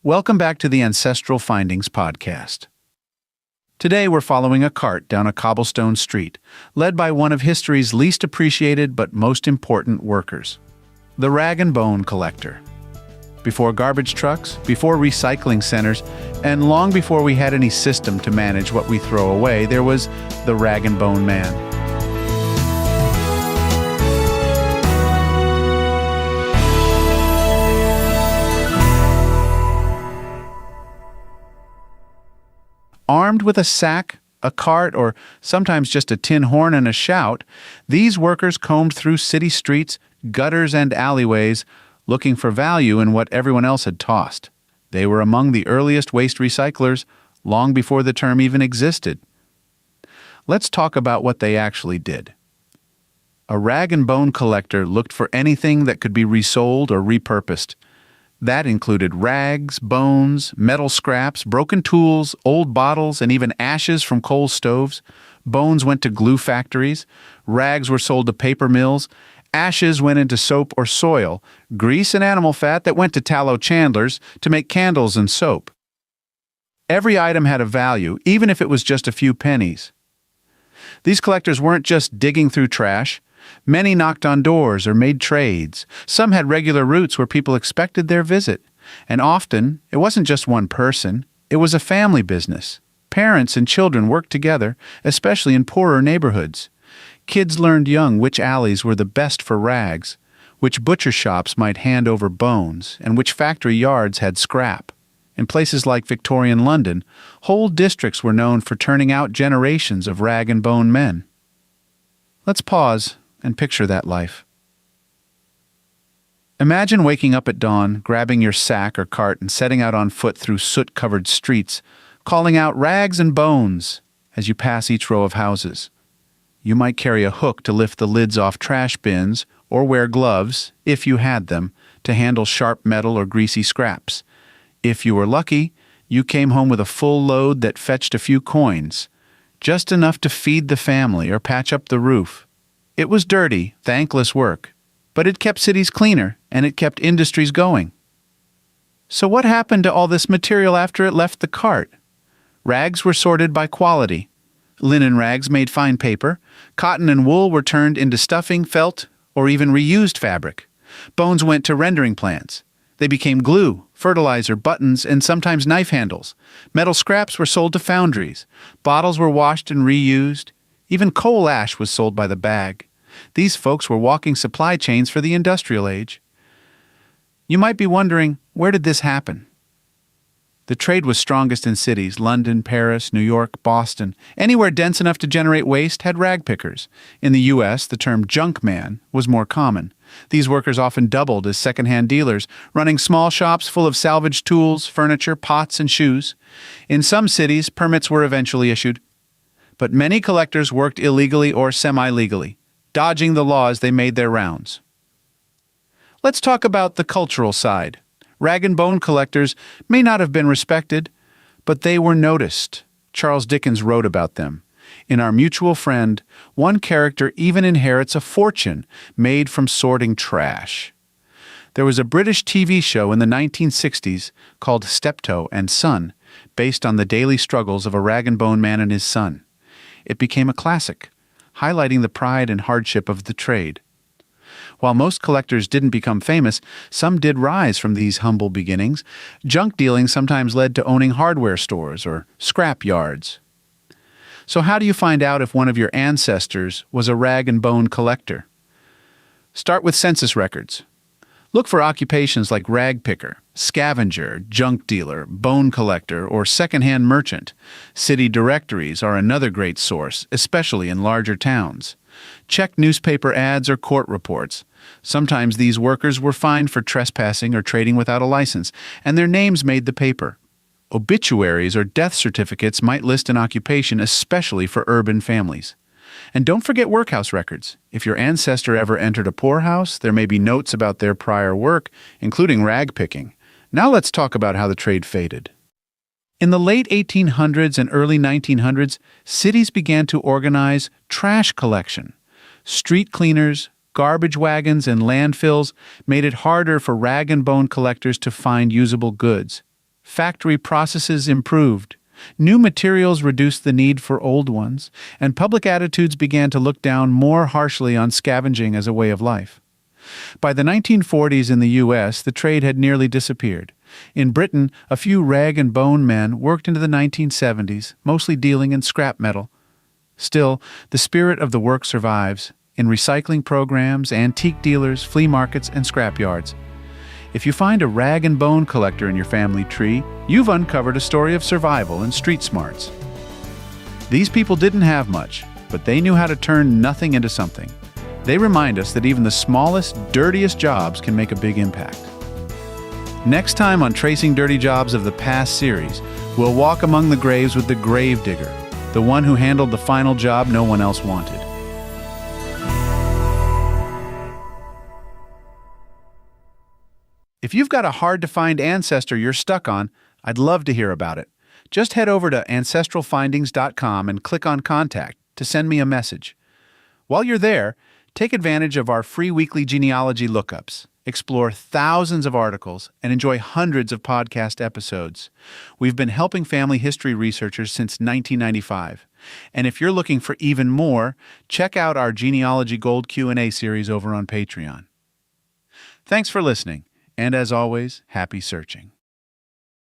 Welcome back to the Ancestral Findings podcast. Today we're following a cart down a cobblestone street, led by one of history's least appreciated but most important workers, the rag and bone collector. Before garbage trucks, before recycling centers, and long before we had any system to manage what we throw away, there was the rag and bone man. Armed with a sack, a cart, or sometimes just a tin horn and a shout, these workers combed through city streets, gutters, and alleyways, looking for value in what everyone else had tossed. They were among the earliest waste recyclers, long before the term even existed. Let's talk about what they actually did. A rag and bone collector looked for anything that could be resold or repurposed. That included rags, bones, metal scraps, broken tools, old bottles, and even ashes from coal stoves. Bones went to glue factories. Rags were sold to paper mills. Ashes went into soap or soil. Grease and animal fat that went to tallow chandlers to make candles and soap. Every item had a value, even if it was just a few pennies. These collectors weren't just digging through trash. Many knocked on doors or made trades. Some had regular routes where people expected their visit. And often, it wasn't just one person. It was a family business. Parents and children worked together, especially in poorer neighborhoods. Kids learned young which alleys were the best for rags, which butcher shops might hand over bones, and which factory yards had scrap. In places like Victorian London, whole districts were known for turning out generations of rag and bone men. Let's pause and picture that life. Imagine waking up at dawn, grabbing your sack or cart and setting out on foot through soot-covered streets, calling out rags and bones as you pass each row of houses. You might carry a hook to lift the lids off trash bins or wear gloves, if you had them, to handle sharp metal or greasy scraps. If you were lucky, you came home with a full load that fetched a few coins, just enough to feed the family or patch up the roof. It was dirty, thankless work, but it kept cities cleaner and it kept industries going. So what happened to all this material after it left the cart? Rags were sorted by quality. Linen rags made fine paper. Cotton and wool were turned into stuffing, felt, or even reused fabric. Bones went to rendering plants. They became glue, fertilizer, buttons, and sometimes knife handles. Metal scraps were sold to foundries. Bottles were washed and reused. Even coal ash was sold by the bag. These folks were walking supply chains for the industrial age. You might be wondering, where did this happen? The trade was strongest in cities: London, Paris, New York, Boston. Anywhere dense enough to generate waste had rag pickers. In the U.S., the term junk man was more common. These workers often doubled as second-hand dealers, running small shops full of salvaged tools, furniture, pots, and shoes. In some cities, permits were eventually issued. But many collectors worked illegally or semi-legally, dodging the law as they made their rounds. Let's talk about the cultural side. Rag and bone collectors may not have been respected, but they were noticed. Charles Dickens wrote about them. In Our Mutual Friend, one character even inherits a fortune made from sorting trash. There was a British TV show in the 1960s called Steptoe and Son, based on the daily struggles of a rag and bone man and his son. It became a classic, highlighting the pride and hardship of the trade. While most collectors didn't become famous, some did rise from these humble beginnings. Junk dealing sometimes led to owning hardware stores or scrap yards. So how do you find out if one of your ancestors was a rag and bone collector? Start with census records. Look for occupations like rag picker, scavenger, junk dealer, bone collector, or secondhand merchant. City directories are another great source, especially in larger towns. Check newspaper ads or court reports. Sometimes these workers were fined for trespassing or trading without a license, and their names made the paper. Obituaries or death certificates might list an occupation, especially for urban families. And don't forget workhouse records. If your ancestor ever entered a poorhouse, there may be notes about their prior work, including rag picking. Now let's talk about how the trade faded. In the late 1800s and early 1900s, cities began to organize trash collection. Street cleaners, garbage wagons, and landfills made it harder for rag and bone collectors to find usable goods. Factory processes improved. New materials reduced the need for old ones, and public attitudes began to look down more harshly on scavenging as a way of life. By the 1940s in the U.S., the trade had nearly disappeared. In Britain, a few rag and bone men worked into the 1970s, mostly dealing in scrap metal. Still, the spirit of the work survives in recycling programs, antique dealers, flea markets, and scrapyards. If you find a rag and bone collector in your family tree, you've uncovered a story of survival and street smarts. These people didn't have much, but they knew how to turn nothing into something. They remind us that even the smallest, dirtiest jobs can make a big impact. Next time on Tracing Dirty Jobs of the Past series, we'll walk among the graves with the grave digger, the one who handled the final job no one else wanted. If you've got a hard-to-find ancestor you're stuck on, I'd love to hear about it. Just head over to ancestralfindings.com and click on Contact to send me a message. While you're there, take advantage of our free weekly genealogy lookups. Explore thousands of articles and enjoy hundreds of podcast episodes. We've been helping family history researchers since 1995. And if you're looking for even more, check out our Genealogy Gold Q&A series over on Patreon. Thanks for listening. And as always, happy searching.